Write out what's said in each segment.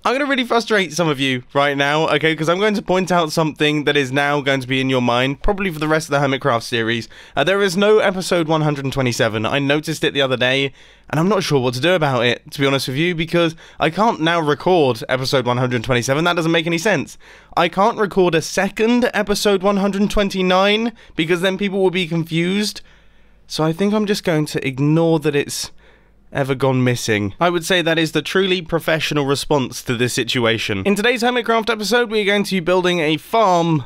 I'm going to really frustrate some of you right now, okay, because I'm going to point out something that is now going to be in your mind, probably for the rest of the Hermitcraft series. There is no episode 127. I noticed it the other day, and I'm not sure what to do about it, to be honest with you, because I can't now record episode 127. That doesn't make any sense. I can't record a second episode 129, because then people will be confused. So I think I'm just going to ignore that it's ever gone missing. I would say that is the truly professional response to this situation. In today's Hermitcraft episode, we are going to be building a farm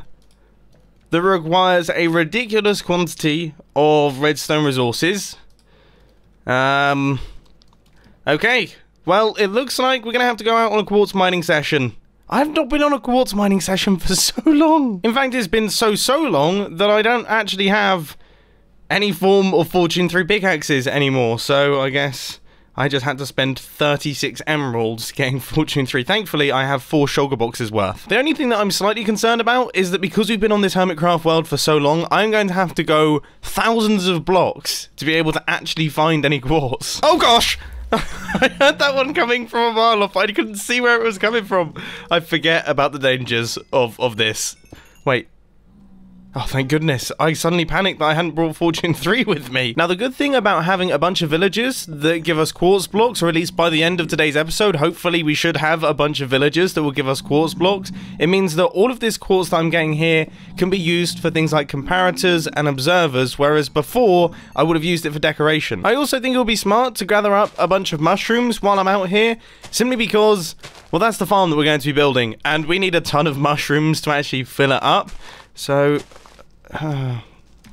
that requires a ridiculous quantity of redstone resources. Okay. Well, it looks like we're gonna have to go out on a quartz mining session. I've not been on a quartz mining session for so long. In fact, it's been so long that I don't actually have any form of Fortune 3 pickaxes anymore, so I guess I just had to spend 36 emeralds getting Fortune 3. Thankfully, I have 4 shulker boxes worth. The only thing that I'm slightly concerned about is that because we've been on this Hermitcraft world for so long, I'm going to have to go thousands of blocks to be able to actually find any quartz. Oh gosh! I heard that one coming from a mile off. I couldn't see where it was coming from. I forget about the dangers of this. Wait. Oh, thank goodness. I suddenly panicked that I hadn't brought Fortune 3 with me. Now, the good thing about having a bunch of villagers that give us quartz blocks, or at least by the end of today's episode, hopefully we should have a bunch of villagers that will give us quartz blocks. It means that all of this quartz that I'm getting here can be used for things like comparators and observers, whereas before, I would have used it for decoration. I also think it would be smart to gather up a bunch of mushrooms while I'm out here, simply because, well, that's the farm that we're going to be building, and we need a ton of mushrooms to actually fill it up. So, we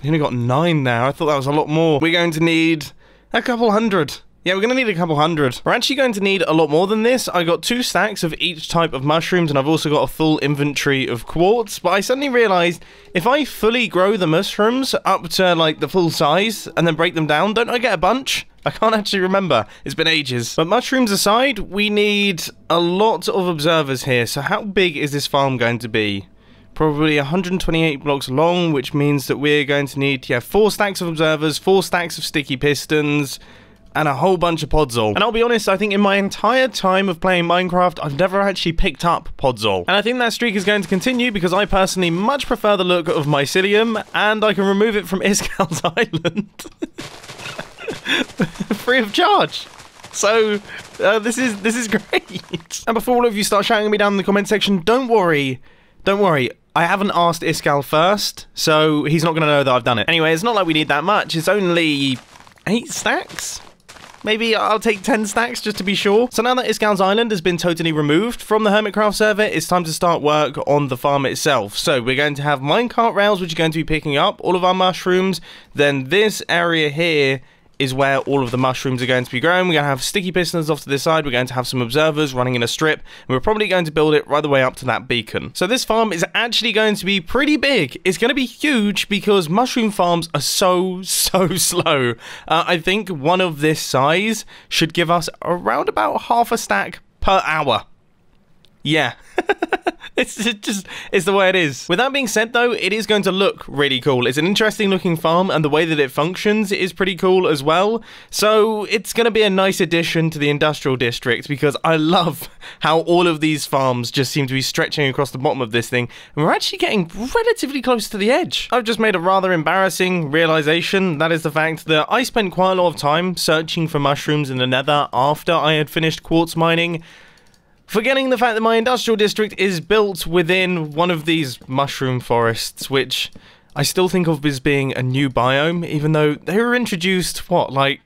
only got 9 now. I thought that was a lot more. We're going to need a couple hundred. Yeah, we're going to need a couple hundred. We're actually going to need a lot more than this. I got 2 stacks of each type of mushrooms, and I've also got a full inventory of quartz. But I suddenly realized if I fully grow the mushrooms up to, like, the full size and then break them down, don't I get a bunch? I can't actually remember. It's been ages. But mushrooms aside, we need a lot of observers here. So how big is this farm going to be? Probably 128 blocks long, which means that we're going to need, 4 stacks of observers, 4 stacks of sticky pistons, and a whole bunch of podzol. And I'll be honest, I think in my entire time of playing Minecraft, I've never actually picked up podzol. And I think that streak is going to continue because I personally much prefer the look of mycelium, and I can remove it from Iskal's Island free of charge. So, this is great. And before all of you start shouting at me down in the comment section, don't worry. Don't worry, I haven't asked Iskal first, so he's not going to know that I've done it. Anyway, it's not like we need that much. It's only 8 stacks? Maybe I'll take 10 stacks just to be sure. So now that Iskal's Island has been totally removed from the Hermitcraft server, it's time to start work on the farm itself. So we're going to have minecart rails, which are going to be picking up all of our mushrooms. Then this area here is where all of the mushrooms are going to be growing. We're going to have sticky pistons off to this side. We're going to have some observers running in a strip. And we're probably going to build it right the way up to that beacon. So this farm is actually going to be pretty big. It's going to be huge because mushroom farms are so slow. I think one of this size should give us around about half a stack per hour. Yeah. It's the way it is. With that being said, though, it is going to look really cool. It's an interesting looking farm, and the way that it functions is pretty cool as well. So it's going to be a nice addition to the industrial district, because I love how all of these farms just seem to be stretching across the bottom of this thing, and we're actually getting relatively close to the edge. I've just made a rather embarrassing realization. That is the fact that I spent quite a lot of time searching for mushrooms in the nether after I had finished quartz mining, forgetting the fact that my industrial district is built within one of these mushroom forests, which I still think of as being a new biome, even though they were introduced, what, like,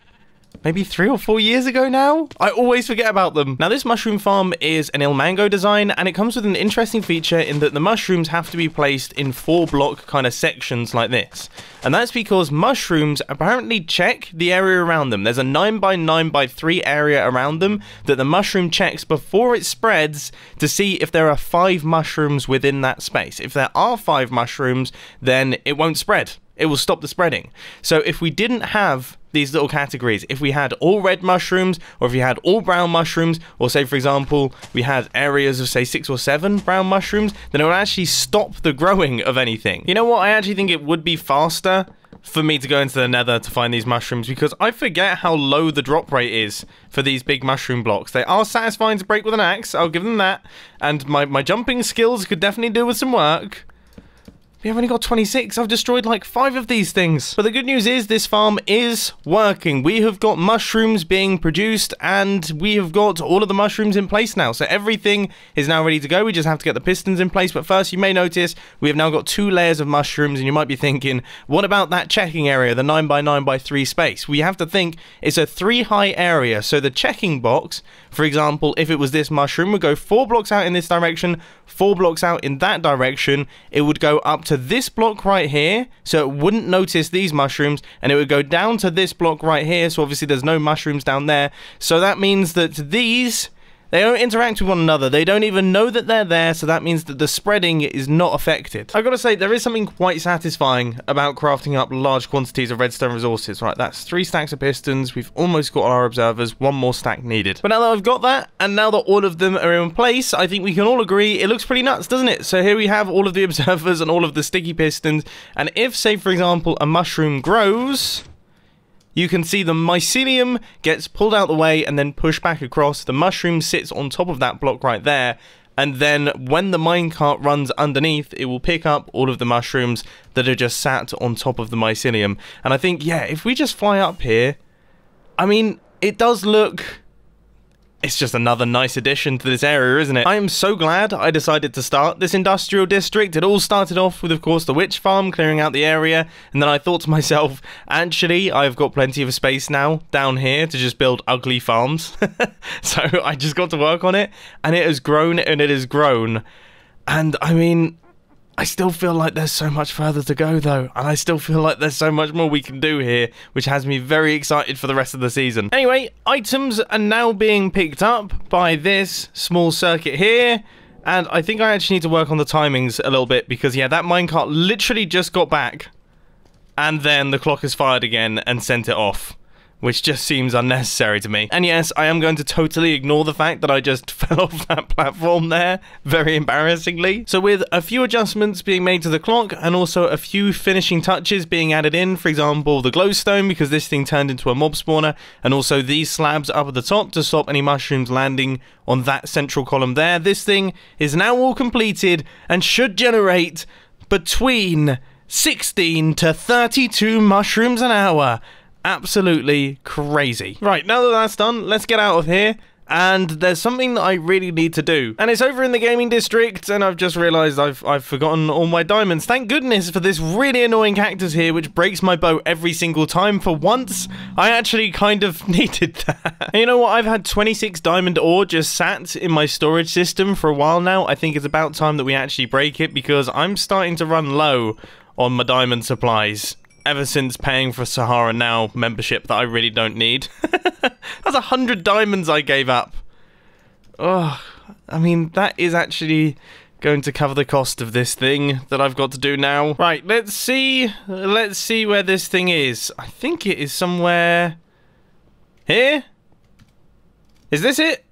maybe 3 or 4 years ago now? I always forget about them. Now, this mushroom farm is an Ilmango design, and it comes with an interesting feature in that the mushrooms have to be placed in 4-block kind of sections like this. And that's because mushrooms apparently check the area around them. There's a 9x9x3 area around them that the mushroom checks before it spreads to see if there are 5 mushrooms within that space. If there are 5 mushrooms, then it won't spread. It will stop the spreading. So if we didn't have these little categories, if we had all red mushrooms, or if we had all brown mushrooms, or say for example we had areas of say 6 or 7 brown mushrooms, then it would actually stop the growing of anything. You know what, I actually think it would be faster for me to go into the nether to find these mushrooms, because I forget how low the drop rate is for these big mushroom blocks. They are satisfying to break with an axe, I'll give them that, and my jumping skills could definitely do with some work. We've only got 26. I've destroyed like 5 of these things. But the good news is this farm is working. We have got mushrooms being produced and we have got all of the mushrooms in place now. So everything is now ready to go. We just have to get the pistons in place. But first, you may notice we have now got 2 layers of mushrooms, and you might be thinking, what about that checking area, the 9x9x3 space? We have to think it's a 3 high area. So the checking box, for example, if it was this mushroom, would go 4 blocks out in this direction, 4 blocks out in that direction. It would go up to this block right here, so it wouldn't notice these mushrooms, and it would go down to this block right here, so obviously there's no mushrooms down there. So that means that these, they don't interact with one another. They don't even know that they're there, so that means that the spreading is not affected. I've got to say, there is something quite satisfying about crafting up large quantities of redstone resources. Right, that's 3 stacks of pistons. We've almost got our observers. 1 more stack needed. But now that I've got that, and now that all of them are in place, I think we can all agree it looks pretty nuts, doesn't it? So here we have all of the observers and all of the sticky pistons, and if, say, for example, a mushroom grows, you can see the mycelium gets pulled out the way and then pushed back across. The mushroom sits on top of that block right there. And then when the minecart runs underneath, it will pick up all of the mushrooms that are just sat on top of the mycelium. And I think, yeah, if we just fly up here, I mean, it does look... It's just another nice addition to this area, isn't it? I am so glad I decided to start this industrial district. It all started off with, of course, the witch farm, clearing out the area, and then I thought to myself, actually, I've got plenty of space now down here to just build ugly farms. So I just got to work on it, and it has grown, and it has grown. And, I mean, I still feel like there's so much further to go, though, and I still feel like there's so much more we can do here, which has me very excited for the rest of the season. Anyway, items are now being picked up by this small circuit here, and I think I actually need to work on the timings a little bit, because, yeah, that minecart literally just got back, and then the clock is fired again and sent it off, which just seems unnecessary to me. And yes, I am going to totally ignore the fact that I just fell off that platform there, very embarrassingly. So with a few adjustments being made to the clock, and also a few finishing touches being added in, for example, the glowstone, because this thing turned into a mob spawner, and also these slabs up at the top to stop any mushrooms landing on that central column there, this thing is now all completed, and should generate between 16 to 32 mushrooms an hour. Absolutely crazy. Right, now that that's done, let's get out of here. And there's something that I really need to do. And it's over in the gaming district, and I've just realised I've forgotten all my diamonds. Thank goodness for this really annoying cactus here, which breaks my bow every single time. For once, I actually kind of needed that. And you know what? I've had 26 diamond ore just sat in my storage system for a while now. I think it's about time that we actually break it, because I'm starting to run low on my diamond supplies. Ever since paying for Sahara Now membership that I really don't need. That's 100 diamonds I gave up. Oh, I mean, that is actually going to cover the cost of this thing that I've got to do now. Right, let's see where this thing is. I think it is somewhere here. Is this it?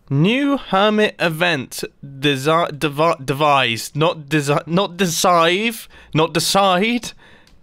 New hermit event devised, not decide.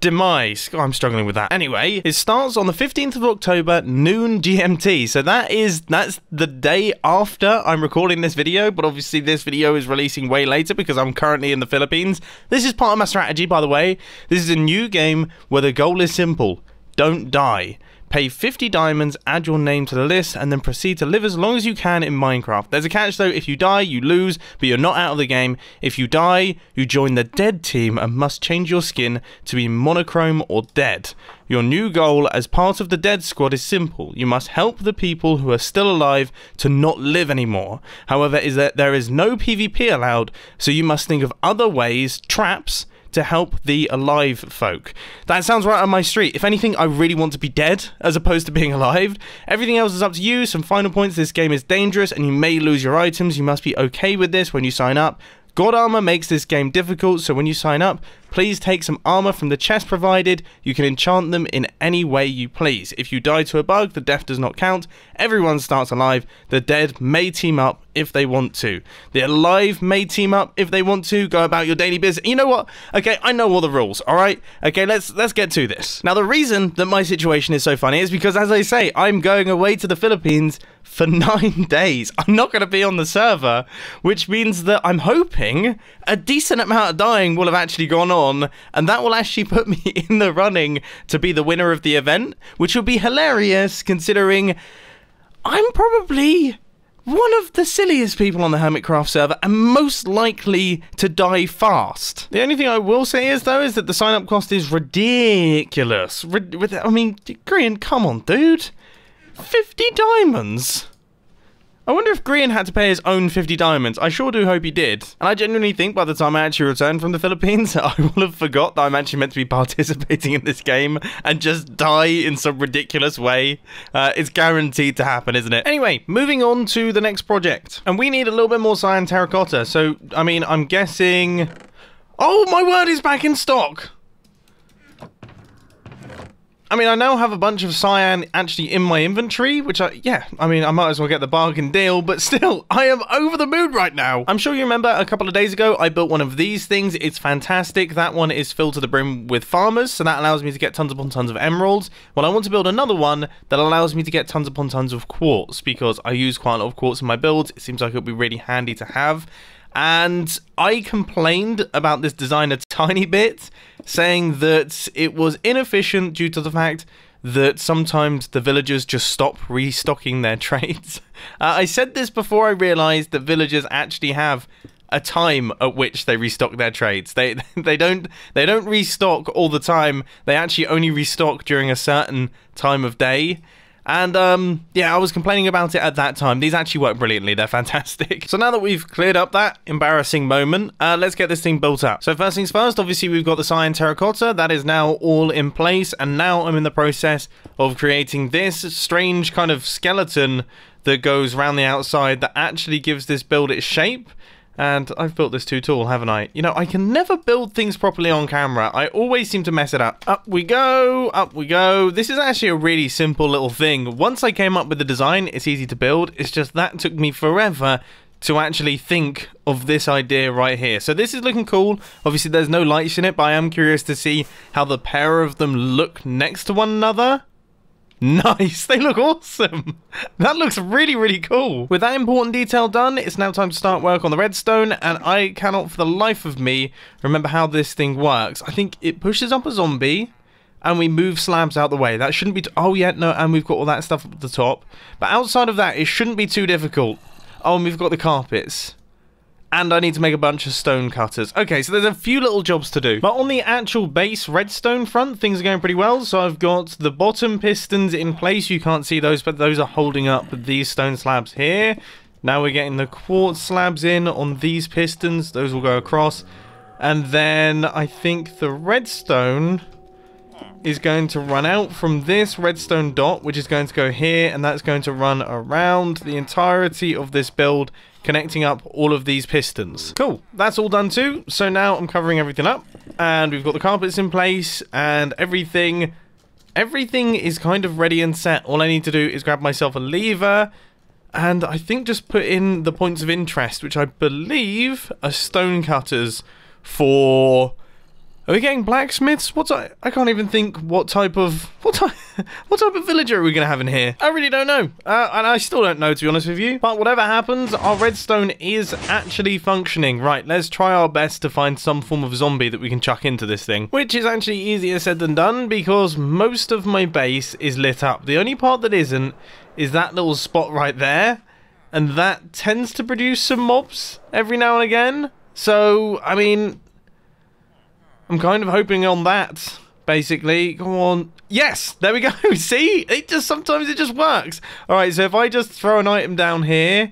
Demise. God, I'm struggling with that. Anyway, it starts on the 15th of October, noon GMT. So that's the day after I'm recording this video, but obviously this video is releasing way later because I'm currently in the Philippines. This is part of my strategy, by the way. This is a new game where the goal is simple. Don't die. Pay 50 diamonds, add your name to the list, and then proceed to live as long as you can in Minecraft. There's a catch though, if you die, you lose, but you're not out of the game. If you die, you join the dead team and must change your skin to be monochrome or dead. Your new goal as part of the dead squad is simple. You must help the people who are still alive to not live anymore. However, is that there is no PvP allowed, so you must think of other ways, traps, to help the alive folk. That sounds right on my street. If anything, I really want to be dead as opposed to being alive. Everything else is up to you. Some final points: this game is dangerous and you may lose your items. You must be okay with this when you sign up. God armor makes this game difficult, so when you sign up, Please take some armor from the chest provided. You can enchant them in any way you please. If you die to a bug, the death does not count. Everyone starts alive. The dead may team up if they want to. The alive may team up if they want to. Go about your daily business. You know what? Okay, I know all the rules, alright? Okay, let's get to this. Now, the reason that my situation is so funny is because, as I say, I'm going away to the Philippines for 9 days. I'm not going to be on the server, which means that I'm hoping a decent amount of dying will have actually gone on, and that will actually put me in the running to be the winner of the event, which would be hilarious considering I'm probably one of the silliest people on the Hermitcraft server and most likely to die fast. The only thing I will say is, though, is that the sign-up cost is ridiculous. I mean, Green, come on, dude. 50 diamonds? I wonder if Green had to pay his own 50 diamonds. I sure do hope he did. And I genuinely think by the time I actually return from the Philippines, I will have forgot that I'm actually meant to be participating in this game and just die in some ridiculous way. It's guaranteed to happen, isn't it? Anyway, moving on to the next project. And we need a little bit more cyan terracotta. So, I mean, I'm guessing... Oh, my word is back in stock! I mean, I now have a bunch of cyan actually in my inventory, which I might as well get the bargain deal, but still, I am over the moon right now. I'm sure you remember a couple of days ago, I built one of these things. It's fantastic. That one is filled to the brim with farmers, so that allows me to get tons upon tons of emeralds. Well, I want to build another one that allows me to get tons upon tons of quartz, because I use quite a lot of quartz in my builds. It seems like it would be really handy to have. And I complained about this design a tiny bit, saying that it was inefficient due to the fact that sometimes the villagers just stop restocking their trades. I said this before I realized that villagers actually have a time at which they restock their trades. They don't restock all the time. They actually only restock during a certain time of day. And, yeah, I was complaining about it at that time. These actually work brilliantly. They're fantastic. So now that we've cleared up that embarrassing moment, let's get this thing built up. So first things first, obviously we've got the cyan terracotta. That is now all in place. And now I'm in the process of creating this strange kind of skeleton that goes around the outside that actually gives this build its shape. And I've built this too tall, haven't I? You know, I can never build things properly on camera. I always seem to mess it up. Up we go, up we go. This is actually a really simple little thing. Once I came up with the design, it's easy to build. It's just that took me forever to actually think of this idea right here. So this is looking cool. Obviously, there's no lights in it, but I am curious to see how the pair of them look next to one another. Nice, they look awesome. That looks really, really cool. With that important detail done, it's now time to start work on the redstone, and I cannot for the life of me remember how this thing works. I think it pushes up a zombie, and we move slabs out the way. That shouldn't be... Oh, yeah, no, and we've got all that stuff up at the top. But outside of that, it shouldn't be too difficult. Oh, and we've got the carpets. And I need to make a bunch of stone cutters. Okay, so there's a few little jobs to do. But on the actual base redstone front, things are going pretty well. So I've got the bottom pistons in place. You can't see those, but those are holding up these stone slabs here. Now we're getting the quartz slabs in on these pistons. Those will go across. And then I think the redstone is going to run out from this redstone dot, which is going to go here, and that's going to run around the entirety of this build, connecting up all of these pistons. Cool, that's all done too. So now I'm covering everything up, and we've got the carpets in place, and everything is kind of ready and set. All I need to do is grab myself a lever, and I think just put in the points of interest, which I believe are stone cutters for... Are we getting blacksmiths? I can't even think what type of villager are we going to have in here? I really don't know. And I still don't know, to be honest with you. But whatever happens, our redstone is actually functioning. Right, let's try our best to find some form of zombie that we can chuck into this thing. Which is actually easier said than done, because most of my base is lit up. The only part that isn't is that little spot right there. And that tends to produce some mobs every now and again. So, I mean... I'm kind of hoping on that, basically. Come on. Yes! There we go. See? Sometimes it just works. Alright, so if I just throw an item down here...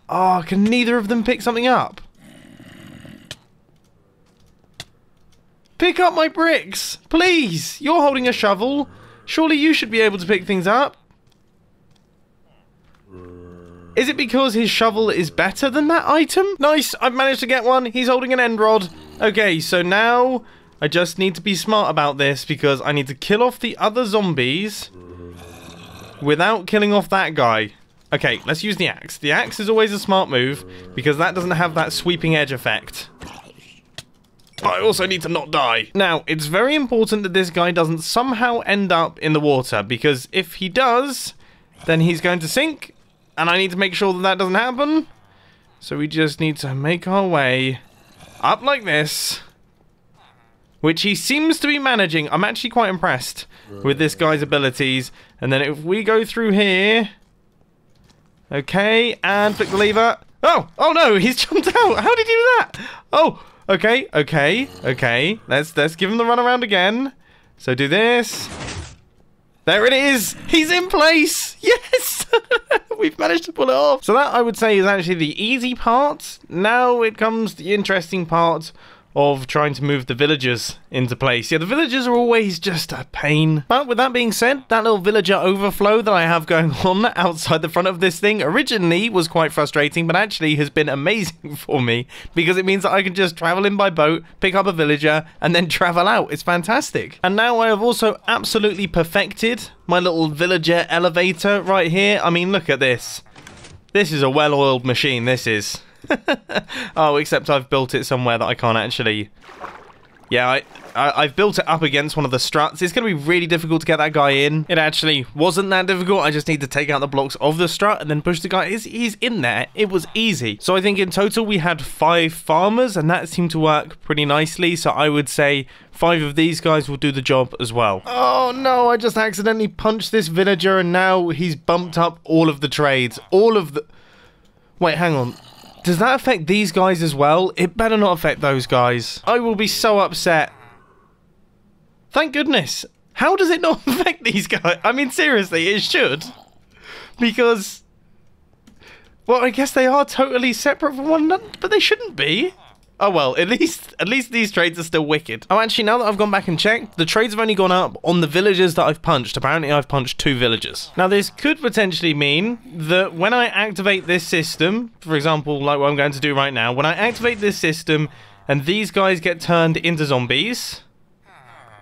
Oh, can neither of them pick something up? Pick up my bricks! Please! You're holding a shovel. Surely you should be able to pick things up. Is it because his shovel is better than that item? Nice! I've managed to get one. He's holding an end rod. Okay, so now I just need to be smart about this because I need to kill off the other zombies without killing off that guy. Okay, let's use the axe. The axe is always a smart move because that doesn't have that sweeping edge effect. But I also need to not die. Now, it's very important that this guy doesn't somehow end up in the water because if he does, then he's going to sink and I need to make sure that that doesn't happen. So we just need to make our way up like this, which he seems to be managing. I'm actually quite impressed with this guy's abilities. And then if we go through here... Okay, and flick the lever. Oh no, he's jumped out. How did he do that? Oh, okay. Let's give him the run around again. So do this. There it is. He's in place. Yes, we've managed to pull it off. So that, I would say, is actually the easy part. Now it comes the interesting part of trying to move the villagers into place. Yeah, the villagers are always just a pain. But with that being said, that little villager overflow that I have going on outside the front of this thing originally was quite frustrating, but actually has been amazing for me because it means that I can just travel in by boat, pick up a villager, and then travel out. It's fantastic. And now I have also absolutely perfected my little villager elevator right here. I mean, look at this. This is a well-oiled machine, this is. Oh, except I've built it somewhere that I can't actually... Yeah, I've built it up against one of the struts. It's going to be really difficult to get that guy in. It actually wasn't that difficult. I just need to take out the blocks of the strut and then push the guy. He's in there. It was easy. So I think in total we had 5 farmers and that seemed to work pretty nicely. So I would say 5 of these guys will do the job as well. Oh no, I just accidentally punched this villager and now he's bumped up all of the trades. All of the... Wait, hang on. Does that affect these guys as well? It better not affect those guys. I will be so upset. Thank goodness. How does it not affect these guys? I mean, seriously, it should. Because... Well, I guess they are totally separate from one another, but they shouldn't be. Oh well, at least these trades are still wicked. Oh, actually, now that I've gone back and checked, the trades have only gone up on the villagers that I've punched. Apparently, I've punched 2 villagers. Now, this could potentially mean that when I activate this system, for example, like what I'm going to do right now, when I activate this system and these guys get turned into zombies...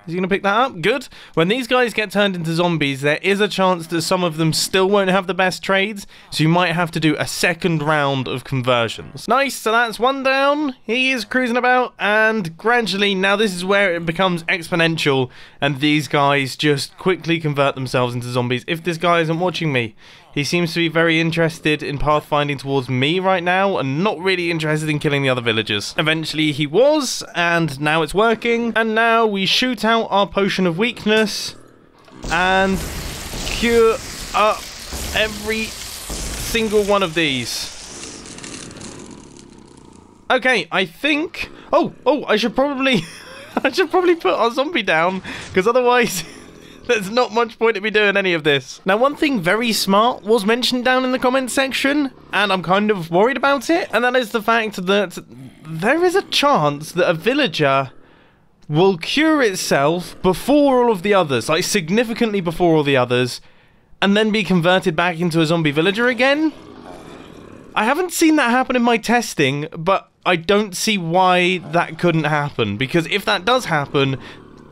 Is he going to pick that up? Good. When these guys get turned into zombies, there is a chance that some of them still won't have the best trades, so you might have to do a second round of conversions. Nice, so that's 1 down. He is cruising about, and gradually, now this is where it becomes exponential, and these guys just quickly convert themselves into zombies. If this guy isn't watching me, he seems to be very interested in pathfinding towards me right now and not really interested in killing the other villagers. Eventually he was, and now it's working. And now we shoot out our potion of weakness and cure up every single one of these. Okay, I think... Oh, I should probably... I should probably put our zombie down, because otherwise... There's not much point in me doing any of this. Now, one thing very smart was mentioned down in the comment section, and I'm kind of worried about it, and that is the fact that there is a chance that a villager will cure itself before all of the others, like significantly before all the others, and then be converted back into a zombie villager again. I haven't seen that happen in my testing, but I don't see why that couldn't happen, because if that does happen,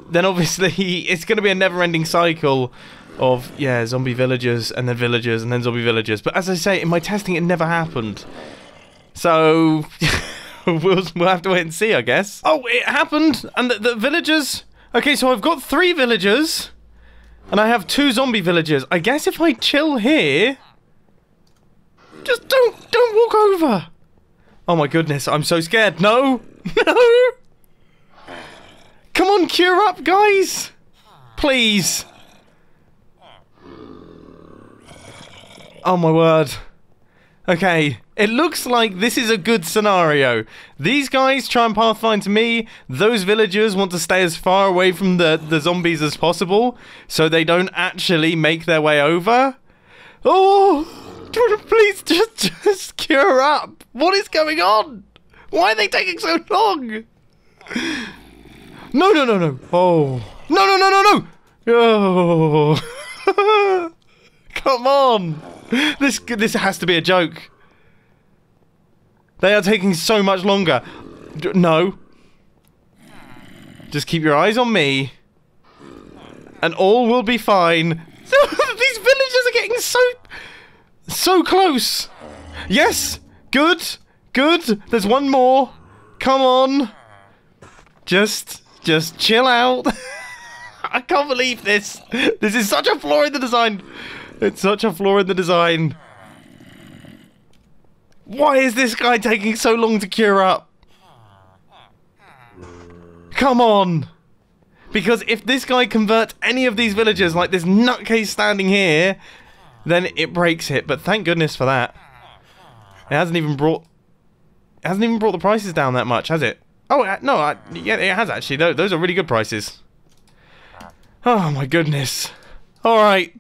then obviously it's going to be a never-ending cycle of, yeah, zombie villagers and then zombie villagers. But as I say, in my testing, it never happened. So, we'll have to wait and see, I guess. Oh, it happened! And the villagers... Okay, so I've got 3 villagers, and I have 2 zombie villagers. I guess if I chill here... Just don't walk over! Oh my goodness, I'm so scared. No! No! Come on, cure up, guys! Please! Oh my word. Okay, it looks like this is a good scenario. These guys try and pathfind to me. Those villagers want to stay as far away from the zombies as possible, so they don't actually make their way over. Oh! Please, just cure up! What is going on? Why are they taking so long? No. Oh. No. Oh. Come on. This has to be a joke. They are taking so much longer. No. Just keep your eyes on me. And all will be fine. These villagers are getting so close. Yes. Good. Good. There's one more. Come on. Just chill out. I can't believe this. This is such a flaw in the design. It's such a flaw in the design. Why is this guy taking so long to cure up? Come on. Because if this guy converts any of these villagers like this nutcase standing here, then it breaks it. But thank goodness for that. It hasn't even brought the prices down that much, has it? Oh, no, yeah, it has actually. Those are really good prices. Oh my goodness. Alright.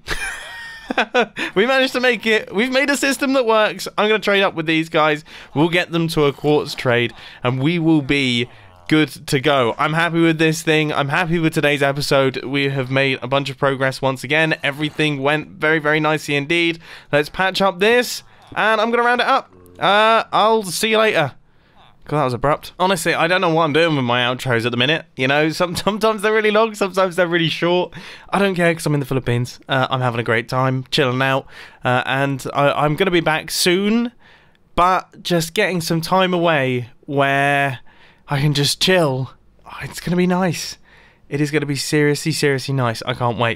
We managed to make it. We've made a system that works. I'm going to trade up with these guys. We'll get them to a quartz trade and we will be good to go. I'm happy with this thing. I'm happy with today's episode. We have made a bunch of progress once again. Everything went very, very nicely indeed. Let's patch up this and I'm going to round it up. I'll see you later. God, that was abrupt. Honestly, I don't know what I'm doing with my outros at the minute. You know, sometimes they're really long, sometimes they're really short. I don't care because I'm in the Philippines. I'm having a great time, chilling out. And I'm going to be back soon, but just getting some time away where I can just chill. Oh, it's going to be nice. It is going to be seriously, seriously nice. I can't wait.